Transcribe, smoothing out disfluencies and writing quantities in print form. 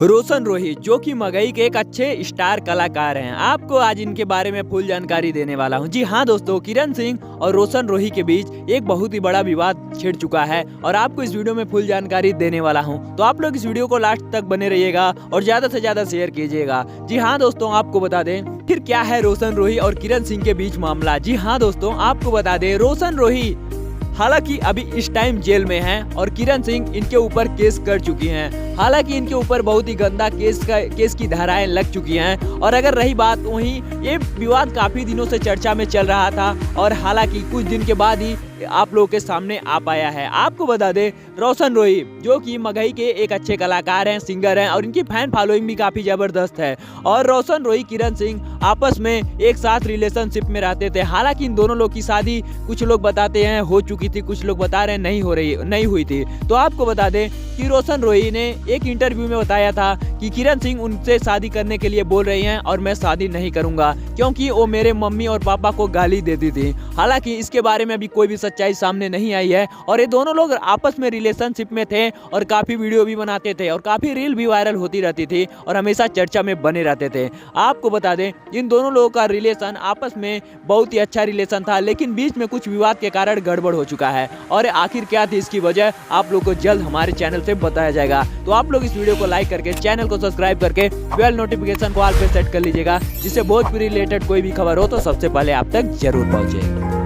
रोशन रोही जो कि मगही के एक अच्छे स्टार कलाकार हैं। आपको आज इनके बारे में फुल जानकारी देने वाला हूं। जी हाँ दोस्तों, किरण सिंह और रोशन रोही के बीच एक बहुत ही बड़ा विवाद छिड़ चुका है और आपको इस वीडियो में फुल जानकारी देने वाला हूं। तो आप लोग इस वीडियो को लास्ट तक बने रहिएगा और ज्यादा से ज्यादा शेयर कीजिएगा। जी हाँ दोस्तों, आपको बता दें फिर क्या है रोशन रोही और किरण सिंह के बीच मामला। जी हाँ दोस्तों, आपको बता दें रोशन रोही हालांकि अभी इस टाइम जेल में हैं और किरण सिंह इनके ऊपर केस कर चुकी हैं। हालांकि इनके ऊपर बहुत ही गंदा केस की धाराएं लग चुकी हैं। और अगर रही बात वहीं ये विवाद काफी दिनों से चर्चा में चल रहा था और हालांकि कुछ दिन के बाद ही आप लोगों के सामने आ पाया है। आपको बता दें रोशन रोही जो कि मगही के एक अच्छे कलाकार हैं, सिंगर हैं और इनकी फैन फॉलोइंग भी काफी जबरदस्त है। और रोशन रोही किरण सिंह आपस में एक साथ रिलेशनशिप में रहते थे। हालांकि इन दोनों लोग की शादी कुछ लोग बताते हैं हो चुकी थी, कुछ लोग बता रहे हैं नहीं हुई थी। तो आपको बता दें कि रोशन रोही ने एक इंटरव्यू में बताया था कि किरण सिंह उनसे शादी करने के लिए बोल रही हैं और मैं शादी नहीं करूंगा क्योंकि वो मेरे मम्मी और पापा को गाली देती थी। हालांकि इसके बारे में अभी कोई भी सच्चाई सामने नहीं आई है और ये दोनों लोग आपस में रिलेशनशिप में थे और काफी वीडियो भी बनाते थे और काफी रील भी वायरल होती रहती थी और हमेशा चर्चा में बने रहते थे। आपको बता दें इन दोनों लोगों का रिलेशन आपस में बहुत ही अच्छा रिलेशन था, लेकिन बीच में कुछ विवाद के कारण गड़बड़ हो चुका है और आखिर क्या थी इसकी वजह आप लोग को जल्द हमारे चैनल से बताया जाएगा। तो आप लोग इस वीडियो को लाइक करके चैनल को सब्सक्राइब करके बेल नोटिफिकेशन को ऑल पे सेट कर लीजिएगा, जिससे भोजपुरी रिलेटेड कोई भी खबर हो तो सबसे पहले आप तक जरूर पहुंचे।